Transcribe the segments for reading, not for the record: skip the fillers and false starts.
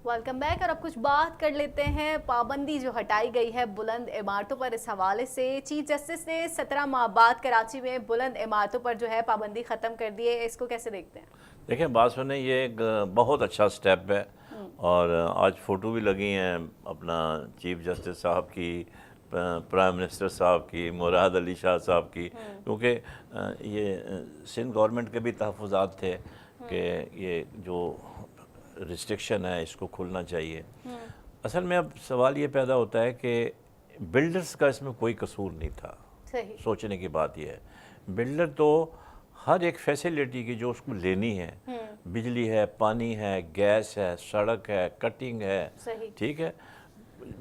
Welcome back. और अब कुछ बात कर लेते हैं पाबंदी जो हटाई गई है बुलंद इमारतों पर। इस हवाले से चीफ जस्टिस ने 17 माह बाद कराची में बुलंद इमारतों पर जो है पाबंदी ख़त्म कर दी है। इसको कैसे देखते हैं? देखिए, बात सुने, ये एक बहुत अच्छा स्टेप है। और आज फ़ोटो भी लगी हैं अपना चीफ जस्टिस साहब की, प्राइम मिनिस्टर साहब की, मुराद अली शाह साहब की, क्योंकि ये सिंध गवर्नमेंट के भी तहफ़्फ़ुज़ात थे कि ये जो रिस्ट्रिक्शन है इसको खुलना चाहिए। असल में अब सवाल ये पैदा होता है कि बिल्डर्स का इसमें कोई कसूर नहीं था। सही। सोचने की बात यह है, बिल्डर तो हर एक फैसिलिटी की जो उसको लेनी है, बिजली है, पानी है, गैस है, सड़क है, कटिंग है, सही। ठीक है,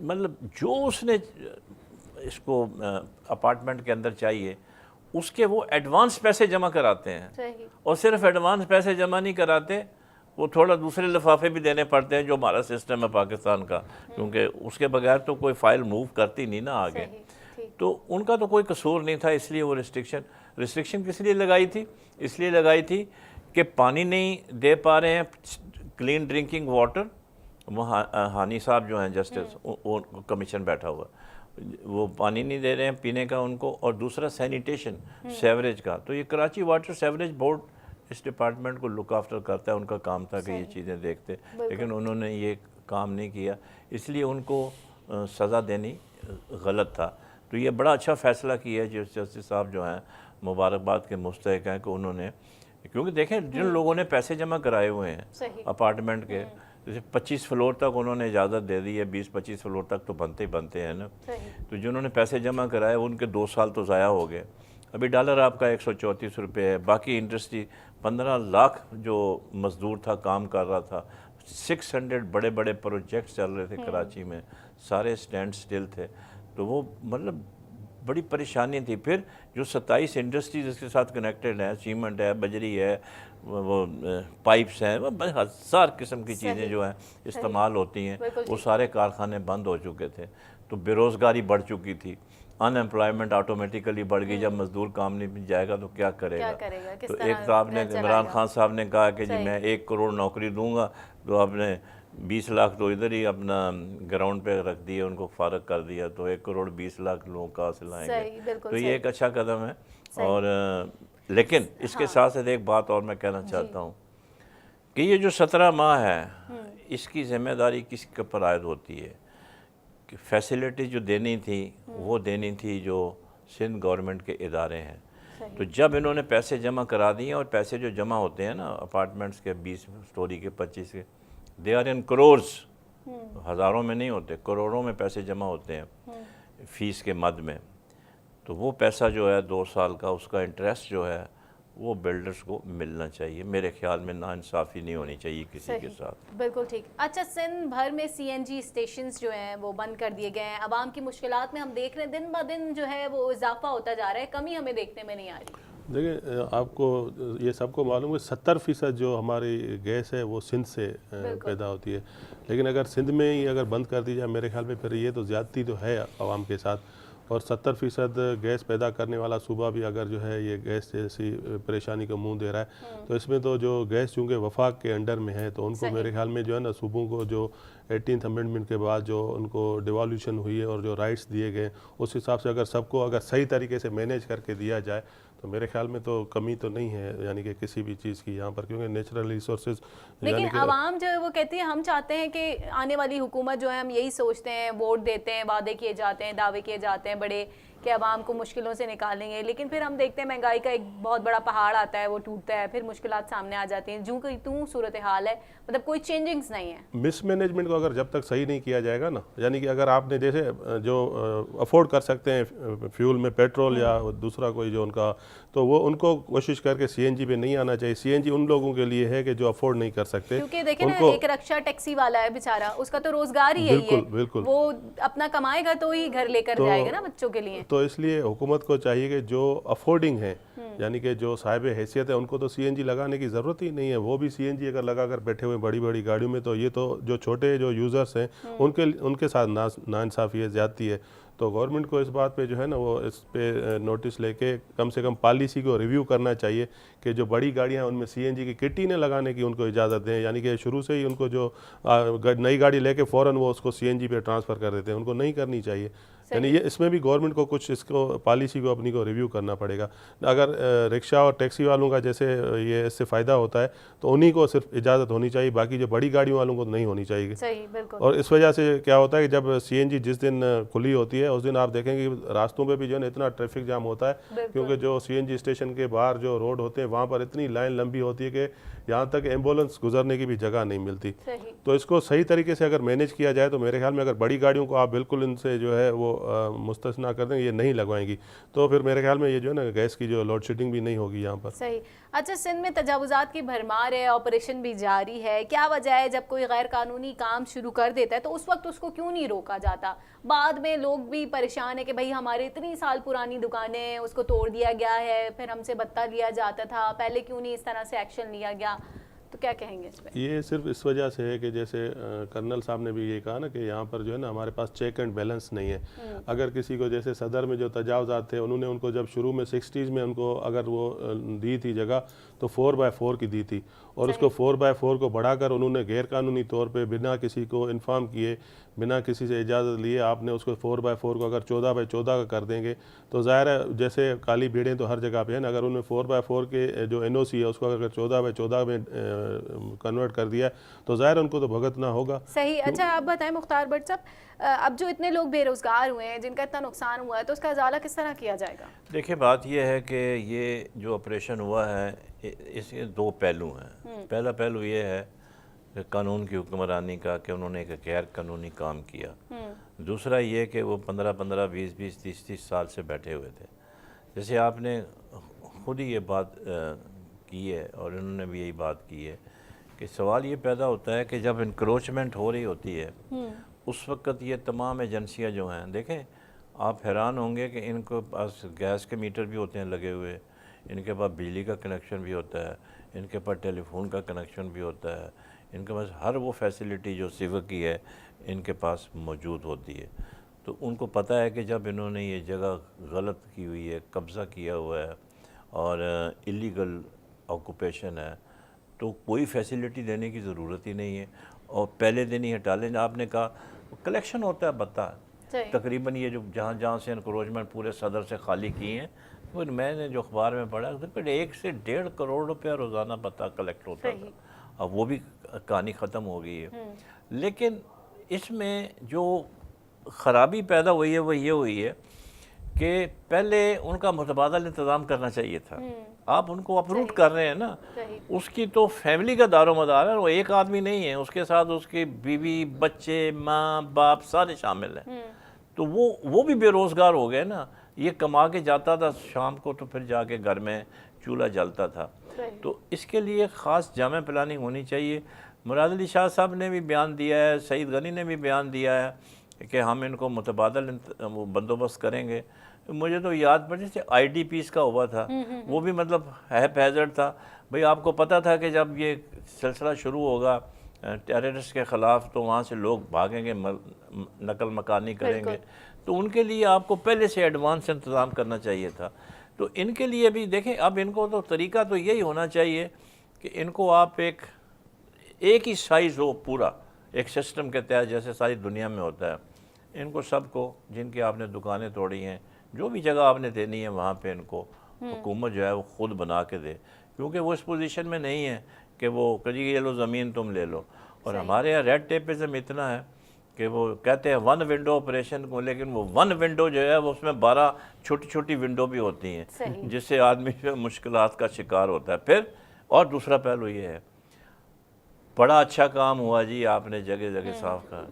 मतलब जो उसने इसको अपार्टमेंट के अंदर चाहिए उसके वो एडवांस पैसे जमा कराते हैं। सही। और सिर्फ एडवांस पैसे जमा नहीं कराते, वो थोड़ा दूसरे लिफाफे भी देने पड़ते हैं, जो हमारा सिस्टम है पाकिस्तान का, क्योंकि उसके बगैर तो कोई फाइल मूव करती नहीं ना आगे। तो उनका तो कोई कसूर नहीं था, इसलिए वो रिस्ट्रिक्शन किस लिए लगाई थी? इसलिए लगाई थी कि पानी नहीं दे पा रहे हैं, क्लीन ड्रिंकिंग वाटर। वहाँ हानी साहब जो हैं जस्टिस, वो कमीशन बैठा हुआ, वो पानी नहीं दे रहे हैं पीने का उनको। और दूसरा सैनिटेशन, सेवरेज का। तो ये कराची वाटर सेवरेज बोर्ड इस डिपार्टमेंट को लुक आफ्टर करता है, उनका काम था कि ये चीज़ें देखते, लेकिन उन्होंने ये काम नहीं किया, इसलिए उनको सज़ा देनी गलत था। तो ये बड़ा अच्छा फ़ैसला किया है जस्टिस साहब जो हैं, मुबारकबाद के मुस्तहिक हैं कि उन्होंने, क्योंकि देखें जिन लोगों ने पैसे जमा कराए हुए हैं अपार्टमेंट के, जैसे 25 फ्लोर तक उन्होंने इजाज़त दे दी है, 20-25 फ्लोर तक तो बनते ही बनते हैं ना। तो जिन्होंने पैसे जमा कराए उनके 2 साल तो ज़ाया हो गए। अभी डॉलर आपका 134 रुपये है, बाकी इंडस्ट्री 15 लाख जो मज़दूर था काम कर रहा था, 600 बड़े बड़े प्रोजेक्ट्स चल रहे थे कराची में, सारे स्टैंड स्टिल थे। तो वो मतलब बड़ी परेशानी थी। फिर जो 27 इंडस्ट्रीज इसके साथ कनेक्टेड हैं, सीमेंट है, बजरी है, वो पाइप्स हैं, वो हज़ार किस्म की चीज़ें जो हैं इस्तेमाल होती हैं, वो सारे कारखाने बंद हो चुके थे। तो बेरोज़गारी बढ़ चुकी थी, अनएम्प्लॉयमेंट ऑटोमेटिकली बढ़ गई। जब मज़दूर काम नहीं जाएगा तो क्या करेगा? तो एक साहब ने, इमरान खान साहब ने कहा कि जी मैं 1 करोड़ नौकरी दूंगा, तो आपने 20 लाख तो इधर ही अपना ग्राउंड पे रख दिए, उनको फारग कर दिया, तो 1 करोड़ 20 लाख लोगों का हासिल आएंगे। तो ये एक अच्छा कदम है। और लेकिन इसके साथ साथ एक बात और मैं कहना चाहता हूँ कि ये जो 17 माह है, इसकी ज़िम्मेदारी किसके ऊपर आयद होती है? कि फैसिलिटी जो देनी थी वो देनी थी जो सिंध गवर्नमेंट के इदारे हैं। तो जब इन्होंने पैसे जमा करा दिए, और पैसे जो जमा होते हैं ना अपार्टमेंट्स के 20 स्टोरी के 25 के, दे आर इन करोर्स, हज़ारों में नहीं होते, करोड़ों में पैसे जमा होते हैं फ़ीस के मद में। तो वो पैसा जो है 2 साल का, उसका इंटरेस्ट जो है वो बिल्डर्स को मिलना चाहिए। मेरे ख्याल में नाइंसाफ़ी नहीं होनी चाहिए किसी के साथ। बिल्कुल ठीक। अच्छा, सिंध भर में सीएनजी स्टेशंस जो हैं वो बंद कर दिए गए हैं। आवाम की मुश्किलात में हम देख रहे हैं दिन ब दिन जो है वो इजाफा होता जा रहा है, कमी हमें देखने में नहीं आ रही। देखिए, आपको ये सबको मालूम है 70% जो हमारी गैस है वो सिंध से पैदा होती है। लेकिन अगर सिंध में ही अगर बंद कर दी जाए, मेरे ख्याल में फिर ये तो ज़्यादती तो है आवाम के साथ। और 70% गैस पैदा करने वाला सूबा भी अगर जो है ये गैस जैसी परेशानी को मुंह दे रहा है, तो इसमें तो जो गैस चूँकि वफाक के अंडर में है, तो उनको मेरे ख्याल में जो है ना, सूबों को जो 18th अमेंडमेंट के बाद जो उनको डिवॉल्यूशन हुई है और जो राइट्स दिए गए, उस हिसाब से अगर सबको अगर सही तरीके से मैनेज करके दिया जाए, तो मेरे ख्याल में तो कमी तो नहीं है, यानी कि किसी भी चीज़ की यहाँ पर, क्योंकि नेचुरल रिसोर्सेज। लेकिन आवाम जो है वो कहती है हम चाहते हैं कि आने वाली हुकूमत जो है, हम यही सोचते हैं, वोट देते हैं, वादे किए जाते हैं, दावे किए जाते हैं बड़े कि आवाम को मुश्किलों से निकालेंगे, लेकिन फिर हम देखते हैं महंगाई का एक बहुत बड़ा पहाड़ आता है, वो टूटता है, फिर मुश्किलात सामने आ जाती हैं। जो कि तू सूरत हाल है, मतलब कोई चेंजिंग्स नहीं है। मिसमैनेजमेंट को अगर जब तक सही नहीं किया जाएगा ना, यानी कि अगर आपने जैसे जो अफोर्ड कर सकते हैं फ्यूल में पेट्रोल या दूसरा कोई जो उनका, तो वो उनको कोशिश करके सीएनजी पे नहीं आना चाहिए। सीएनजी उन लोगों के लिए है कि जो अफोर्ड नहीं कर सकते, क्योंकि देखिए ना, एक रक्षा टैक्सी वाला है बेचारा, उसका तो रोजगार ही यही है। बिल्कुल, वो अपना कमाएगा तो ही घर लेकर जाएगा ना बच्चों के लिए। तो इसलिए हुकूमत को चाहिए कि जो अफोर्डिंग है, यानी कि जो साहिब हैसियत है, उनको तो सीएनजी लगाने की ज़रूरत ही नहीं है। वो भी सीएनजी अगर लगा कर बैठे हुए बड़ी बड़ी गाड़ियों में, तो ये तो जो छोटे जो यूज़र्स हैं उनके साथ नाइंसाफ़ी है, ज़्यादती है। तो गवर्नमेंट को इस बात पे जो है ना, वो इस पे नोटिस लेके कम से कम पॉलिसी को रिव्यू करना चाहिए कि जो बड़ी गाड़ियाँ उनमें सीएनजी की किट ही न लगाने की उनको इजाज़त दें, यानी कि शुरू से ही उनको जो नई गाड़ी लेके फ़ौरन वो उसको सीएनजी पे ट्रांसफ़र कर देते हैं, उनको नहीं करनी चाहिए। यानी ये इसमें भी गवर्नमेंट को कुछ इसको पॉलिसी को अपनी को रिव्यू करना पड़ेगा। अगर रिक्शा और टैक्सी वालों का जैसे ये इससे फ़ायदा होता है तो उन्हीं को सिर्फ इजाज़त होनी चाहिए, बाकी जो बड़ी गाड़ियों वालों को नहीं होनी चाहिए। सही, बिल्कुल। और इस वजह से क्या होता है कि जब सीएनजी जिस दिन खुली होती है उस दिन आप देखेंगे कि रास्तों पे भी जो है इतना ट्रैफिक जाम होता है, क्योंकि जो सीएनजी स्टेशन के बाहर जो रोड होते हैं वहाँ पर इतनी लाइन लंबी होती है कि यहाँ तक एम्बुलेंस गुजरने की भी जगह नहीं मिलती। तो इसको सही तरीके से अगर मैनेज किया जाए तो मेरे ख्याल में अगर बड़ी गाड़ियों को आप बिल्कुल इनसे जो है वो मुस्तस्ना कर दें, ये नहीं लगवाएंगी, तो फिर मेरे ख्याल में ये जो है ना गैस की जो लोड शेडिंग भी नहीं होगी यहाँ पर। सही। अच्छा, सिंध में तजावुज़ात की भरमार है, ऑपरेशन भी जारी है, क्या वजह है जब कोई गैर कानूनी काम शुरू कर देता है तो उस वक्त उसको क्यों नहीं रोका जाता? बाद में लोग भी परेशान है कि भाई हमारे इतनी साल पुरानी दुकानें उसको तोड़ दिया गया है, फिर हमसे बत्ता लिया जाता था, पहले क्यों नहीं इस तरह से एक्शन लिया गया? तो क्या कहेंगे इस पे? ये सिर्फ इस वजह से है कि जैसे कर्नल साहब ने भी ये कहा ना कि यहाँ पर जो है ना हमारे पास चेक एंड बैलेंस नहीं है। अगर किसी को जैसे सदर में जो तजावज़ात थे उन्होंने उनको जब शुरू में 60s में उनको अगर वो दी थी जगह तो 4x4 की दी थी, और उसको 4x4 को बढ़ाकर उन्होंने गैर कानूनी तौर पे बिना किसी को इन्फॉर्म किए, बिना किसी से इजाज़त लिए आपने उसको 4x4 को अगर 14x14 का कर देंगे तो ज़ाहिर है जैसे काली भीड़ें तो हर जगह पे है ना, अगर उन्होंने 4x4 के जो NOC है उसको अगर 14x14 में कन्वर्ट कर दिया तो ज़ाहिर उनको तो भुगतना होगा। सही। अच्छा, आप बताएं मुख्तार भट्ट साहब, अब जो इतने लोग बेरोजगार हुए हैं, जिनका इतना नुकसान हुआ है, तो उसका उजाला किस तरह किया जाएगा? देखिए, बात यह है कि ये जो ऑपरेशन हुआ है इसके दो पहलू हैं। पहला पहलू ये है कि कानून की हुक्मरानी का, कि उन्होंने एक गैर कानूनी काम किया। दूसरा ये कि वो 15-15, 20-20, 30-30 साल से बैठे हुए थे। जैसे आपने खुद ही ये बात की है और इन्होंने भी यही बात की है कि सवाल ये पैदा होता है कि जब इंक्रोचमेंट हो रही होती है उस वक़्त ये तमाम एजेंसियां जो हैं, देखें आप हैरान होंगे कि इनके पास गैस के मीटर भी होते हैं लगे हुए, इनके पास बिजली का कनेक्शन भी होता है, इनके पास टेलीफोन का कनेक्शन भी होता है, इनके पास हर वो फैसिलिटी जो सिविक की है इनके पास मौजूद होती है। तो उनको पता है कि जब इन्होंने ये जगह गलत की हुई है, कब्ज़ा किया हुआ है और इलीगल ऑक्यूपेशन है, तो कोई फैसिलिटी देने की ज़रूरत ही नहीं है और पहले दिन ही हटा लें। आपने कहा कलेक्शन होता है बत्ता, तकरीबन ये जो जहाँ जहाँ से इनक्रोचमेंट पूरे सदर से खाली किए हैं, फिर मैंने जो अखबार में पढ़ा फिर 1 से 1.5 करोड़ रुपया रोज़ाना बत्ता कलेक्ट होता था। अब वो भी कहानी ख़त्म हो गई है। लेकिन इसमें जो ख़राबी पैदा हुई है वो ये हुई है कि पहले उनका मुतबादल इंतज़ाम करना चाहिए था। आप उनको अपरूट कर रहे हैं ना, उसकी तो फैमिली का दारोमदार है, वो एक आदमी नहीं है, उसके साथ उसकी बीवी, बच्चे, माँ बाप सारे शामिल हैं। तो वो भी बेरोज़गार हो गए ना। ये कमा के जाता था शाम को तो फिर जाके घर में चूल्हा जलता था। तो इसके लिए ख़ास जामे प्लानिंग होनी चाहिए। मुराद अली शाह साहब ने भी बयान दिया है, सईद गनी ने भी बयान दिया है कि हम इनको मुतबादल बंदोबस्त करेंगे। मुझे तो याद पड़े जैसे IDPs का हुआ था, वो भी मतलब हैज़र्ड था। भाई आपको पता था कि जब ये सिलसिला शुरू होगा टेररिस्ट के ख़िलाफ़ तो वहाँ से लोग भागेंगे, नकल मकानी करेंगे, तो उनके लिए आपको पहले से एडवांस इंतज़ाम करना चाहिए था। तो इनके लिए भी देखें, अब इनको तो तरीका तो यही होना चाहिए कि इनको आप एक ही साइज़ हो पूरा एक सिस्टम के तहत जैसे सारी दुनिया में होता है। इनको सबको जिनकी आपने दुकानें तोड़ी हैं, जो भी जगह आपने देनी है वहाँ पे इनको हुकूमत जो है वो ख़ुद बना के दे, क्योंकि वो इस पोजीशन में नहीं है कि वो कभी ये लो ज़मीन तुम ले लो। और हमारे यहाँ रेड टेपिज़म इतना है कि वो कहते हैं 1 विंडो ऑपरेशन को, लेकिन वो 1 विंडो जो है वो उसमें 12 छोटी छोटी विंडो भी होती हैं जिससे आदमी जो मुश्किलात का शिकार होता है। फिर और दूसरा पहलू ये है, बड़ा अच्छा काम हुआ जी आपने जगह जगह साफ कहा।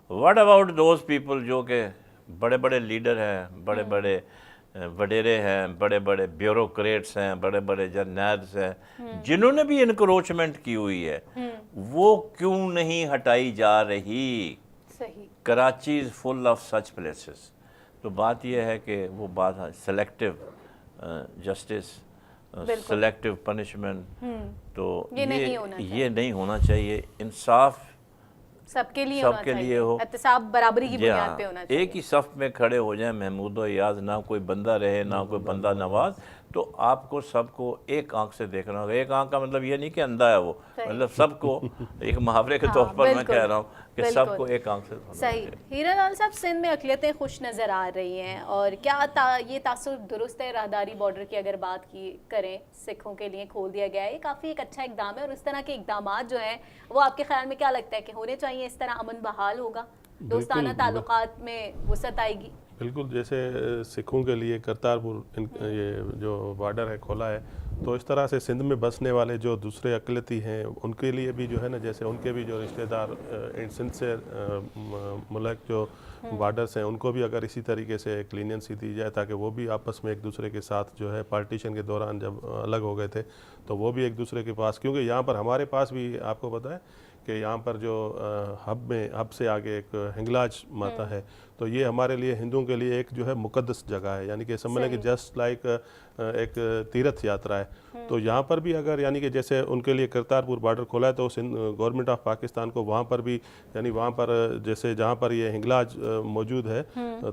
व्हाट अबाउट दोज पीपल जो कि बड़े बड़े लीडर हैं, बड़े बड़े वडेरे हैं, बड़े बड़े ब्यूरोक्रेट्स हैं, बड़े बड़े जर्नल्स हैं, जिन्होंने भी इनक्रोचमेंट की हुई है, वो क्यों नहीं हटाई जा रही? Karachi is full of such places. तो बात यह है कि वो बात सेलेक्टिव जस्टिस, सेलेक्टिव पनिशमेंट, तो ये नहीं होना चाहिए। इंसाफ सबके लिए हो, एहतिसाब बराबरी की बुनियाद पे होना चाहिए। एक ही सफ में खड़े हो जाएं, महमूद और याज, ना कोई बंदा रहे ना कोई बंदा नवाज, तो आपको सबको एक आंख से देखना होगा। एक आंख का मतलब ये नहीं कि अंधा है वो, मतलब सबको एक मुहावरे के तौर पर मैं कह रहा हूँ कि सबको एक आंख से सही। हीरालाल साहब, सिंध में अक़लियतें खुश नज़र आ रही हैं और क्या ये तासुर दुरुस्त है? राहदारी बॉर्डर की अगर बात की करें, सिखों के लिए खोल दिया गया है, ये काफ़ी एक अच्छा इकदाम है और इस तरह के इकदाम जो हैं वो आपके ख्याल में क्या लगता है कि होने चाहिए? इस तरह अमन बहाल होगा, दोस्ताना ताल्लुकात में वसअत आएगी? बिल्कुल, जैसे सिखों के लिए करतारपुर ये जो बॉर्डर है खोला है, तो इस तरह से सिंध में बसने वाले जो दूसरे अक़लियती हैं उनके लिए भी जो है ना, जैसे उनके भी जो रिश्तेदार सिंध से मुल्क जो बॉर्डर्स हैं उनको भी अगर इसी तरीके से एक लीनियंसी दी जाए ताकि वो भी आपस में एक दूसरे के साथ जो है पार्टीशन के दौरान जब अलग हो गए थे तो वो भी एक दूसरे के पास, क्योंकि यहाँ पर हमारे पास भी आपको पता है कि यहाँ पर जो हब से आगे एक हिंगलाज माता है, तो ये हमारे लिए हिंदुओं के लिए एक जो है मुक़द्दस जगह है, यानी कि समझ लें कि जस्ट लाइक एक तीर्थ यात्रा है। तो यहाँ पर भी अगर यानी कि जैसे उनके लिए करतारपुर बॉर्डर खोला है तो गवर्नमेंट ऑफ पाकिस्तान को वहाँ पर भी यानी वहाँ पर जैसे जहाँ पर ये हिंगलाज मौजूद है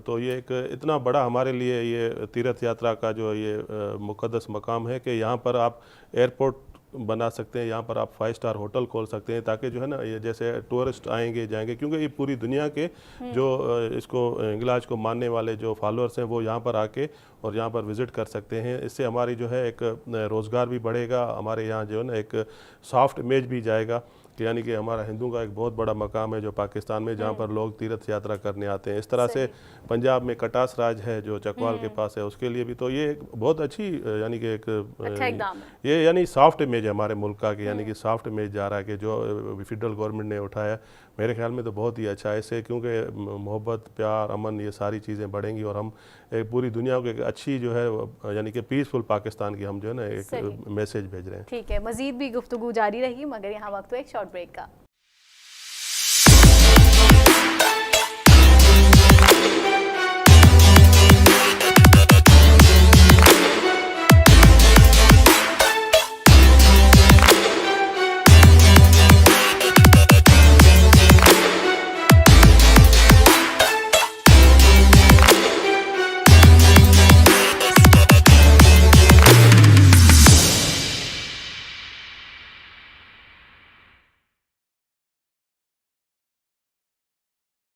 तो ये एक इतना बड़ा हमारे लिए ये तीर्थ यात्रा का जो ये मुक़द्दस मकाम है कि यहाँ पर आप एयरपोर्ट बना सकते हैं, यहाँ पर आप 5 स्टार होटल खोल सकते हैं ताकि जो है ना ये जैसे टूरिस्ट आएंगे जाएंगे, क्योंकि ये पूरी दुनिया के जो इसको हिंगलाज को मानने वाले जो फॉलोअर्स हैं वो यहाँ पर आके और यहाँ पर विज़िट कर सकते हैं। इससे हमारी जो है एक रोज़गार भी बढ़ेगा, हमारे यहाँ जो है ना एक सॉफ्ट इमेज भी जाएगा कि यानी कि हमारा हिंदुओं का एक बहुत बड़ा मकाम है जो पाकिस्तान में, जहाँ पर लोग तीर्थ यात्रा करने आते हैं। इस तरह से पंजाब में कटास राज है जो चकवाल के पास है, उसके लिए भी तो ये एक बहुत अच्छी यानी कि एक अच्छा इक़दाम है। ये यानी सॉफ्ट इमेज है हमारे मुल्क का कि यानी कि सॉफ्ट इमेज जा रहा है कि जो फेडरल गवर्नमेंट ने उठाया, मेरे ख्याल में तो बहुत ही अच्छा है इससे, क्योंकि मोहब्बत, प्यार, अमन ये सारी चीज़ें बढ़ेंगी और हम एक पूरी दुनिया को एक अच्छी जो है यानी कि पीसफुल पाकिस्तान की हम जो है ना एक मैसेज भेज रहे हैं। ठीक है, मज़ीद भी गुफ्तगू जारी रहेगी मगर यहाँ वक्त हुआ एक शॉर्ट ब्रेक का।